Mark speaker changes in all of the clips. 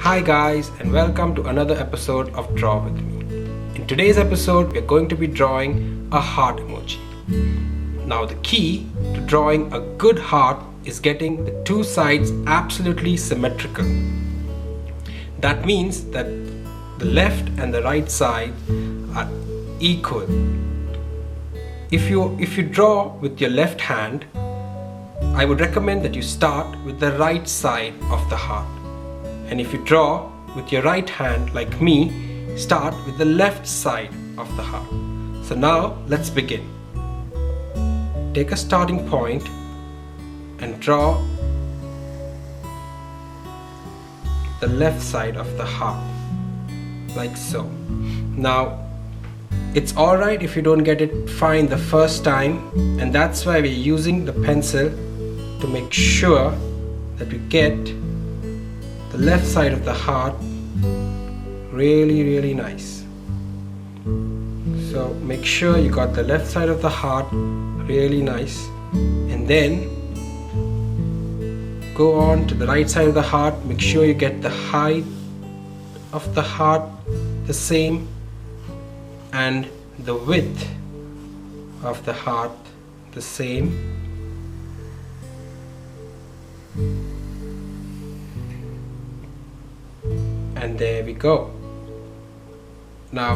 Speaker 1: Hi guys, and welcome to another episode of Draw With Me. In today's episode, we're going to be drawing a heart emoji. Now the key to drawing a good heart is getting the two sides absolutely symmetrical. That means that the left and the right side are equal. If you draw with your left hand, I would recommend that you start with the right side of the heart. And if you draw with your right hand like me, start with the left side of the heart. So now let's begin. Take a starting point and draw the left side of the heart like so. Now it's alright if you don't get it fine the first time, and that's why we're using the pencil to make sure that we get the left side of the heart really nice. So make sure you got the left side of the heart really nice, and then go on to the right side of the heart. Make sure you get the height of the heart the same and the width of the heart the same. And there we go. Now,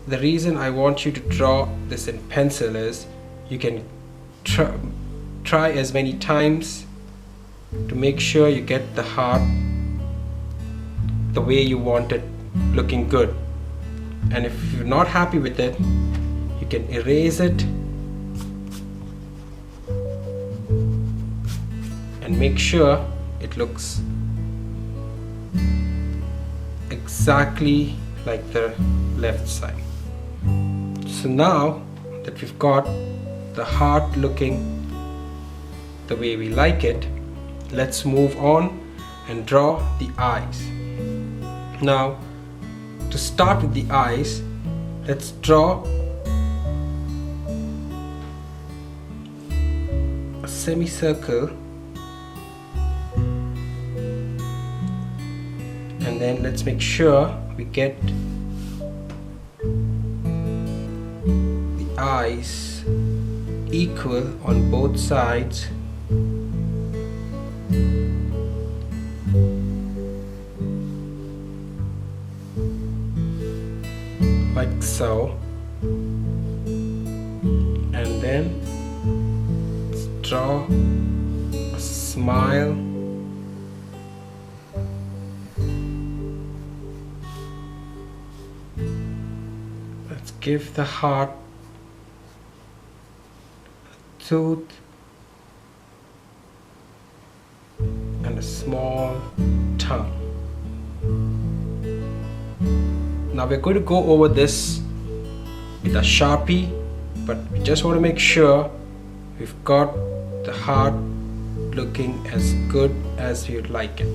Speaker 1: the reason I want you to draw this in pencil is you can try as many times to make sure you get the heart the way you want it, looking good. And if you're not happy with it, you can erase it and make sure it looks exactly like the left side. So now that we've got the heart looking the way we like it, let's move on and draw the eyes. Now to start with the eyes, let's draw a semicircle, and then let's make sure we get the eyes equal on both sides. Like so. And then let's draw a smile. Let's give the heart a tooth and a small tongue. Now we're going to go over this with a Sharpie, but we just want to make sure we've got the heart looking as good as we would like it.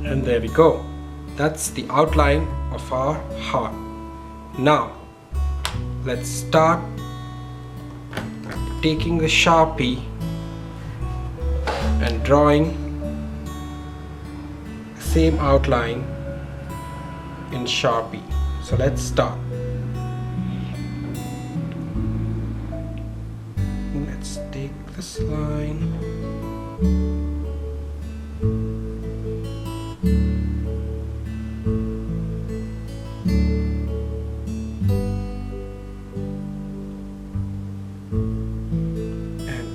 Speaker 1: And there we go. That's the outline of our heart. Now let's start taking the Sharpie and drawing the same outline in Sharpie. So let's start. Let's take this line.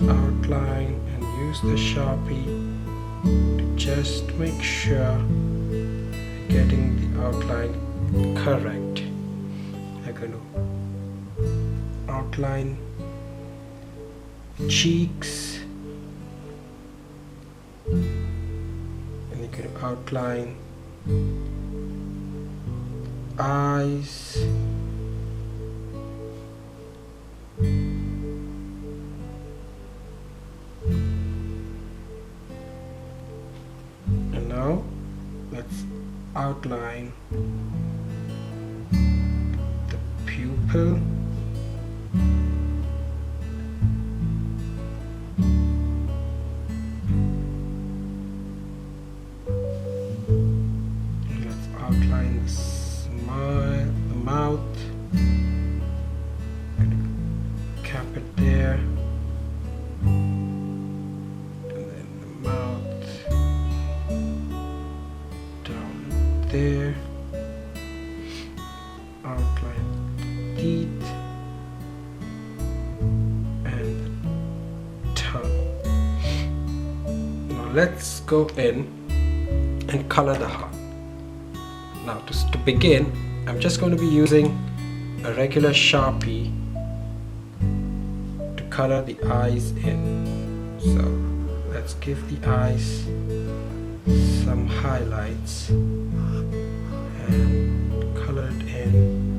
Speaker 1: Outline and use the Sharpie to just make sure you're getting the outline correct. I'm going to outline cheeks, and you're going to outline eyes, and now let's outline the pupil. Let's outline the smile, the mouth. Cap it there. And then the mouth down there. Outline teeth and tongue. Now let's go in and color the heart. Now to begin, I'm just going to be using a regular Sharpie to color the eyes in. So let's give the eyes some highlights and color it in.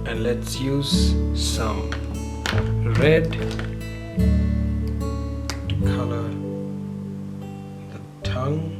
Speaker 1: And let's use some red to color the tongue.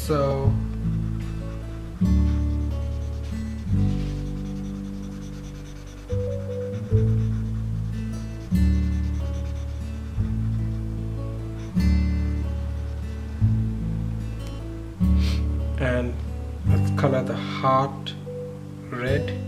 Speaker 1: So and let's color the heart red.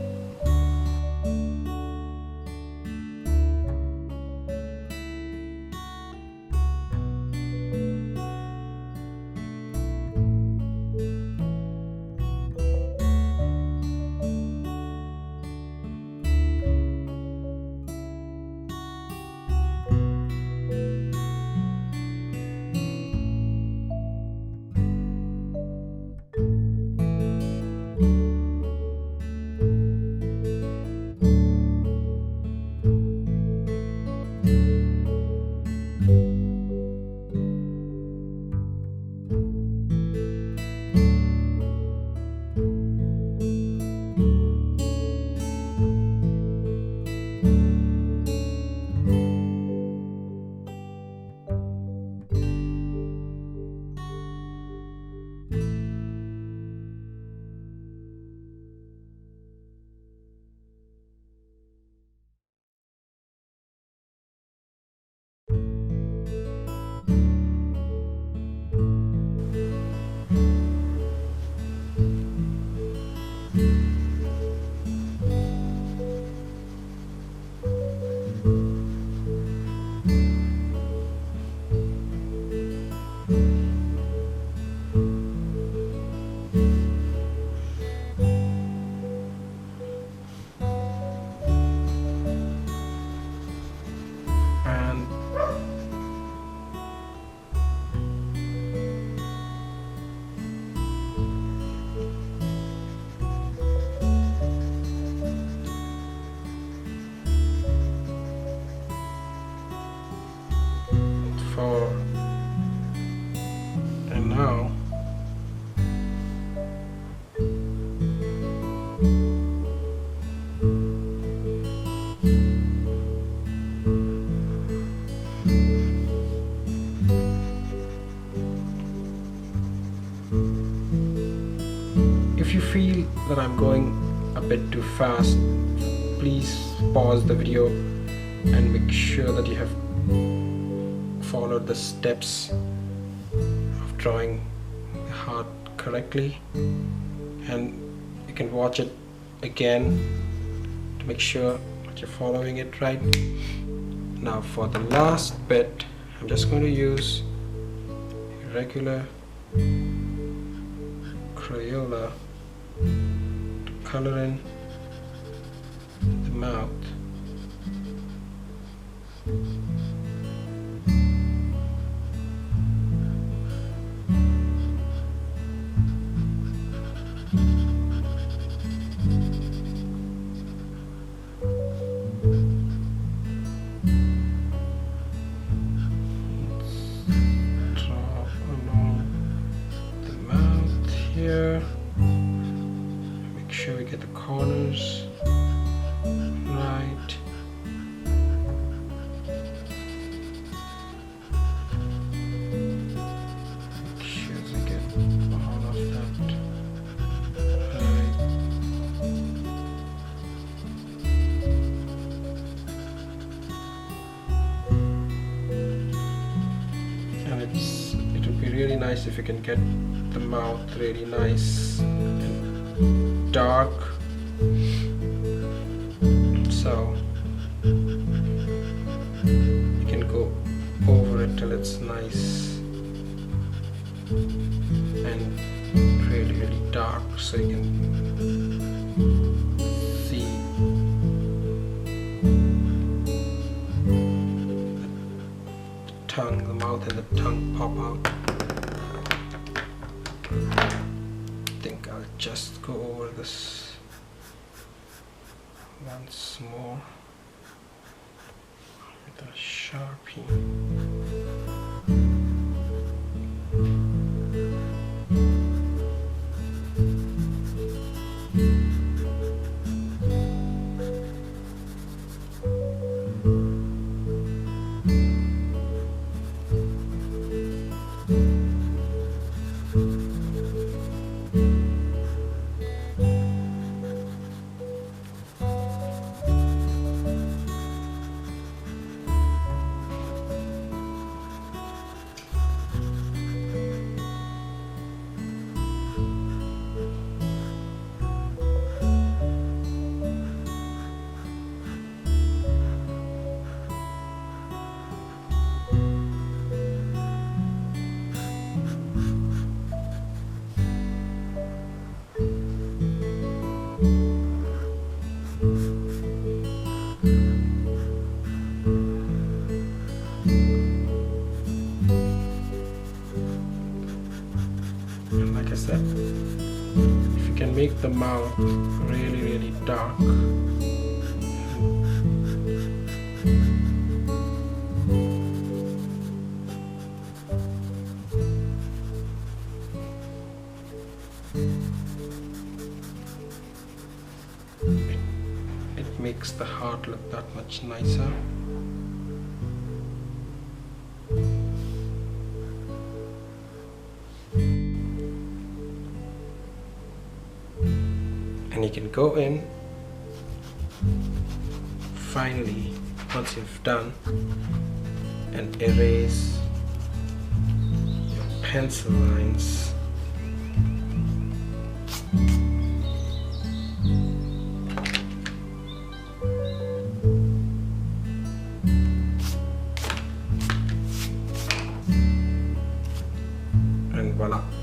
Speaker 1: And and now if you feel that I'm going a bit too fast, please pause the video and make sure that you have followed the steps of drawing the heart correctly, and you can watch it again to make sure that you're following it right. Now for the last bit, I'm just going to use a regular Crayola to color in the mouth. Draw along the mouth here. Make sure we get the corners right. Make sure we get all of that right. And it would be really nice if you can get the mouth really nice and dark. So you can go over it till it's nice and really dark, so you can see the tongue, the mouth and the tongue pop out. I think I'll just go over this once more with a Sharpie. And like I said, if you can make the mouth really dark, it makes the heart look that much nicer. And you can go in, finally, once you've done, and erase your pencil lines. Voila.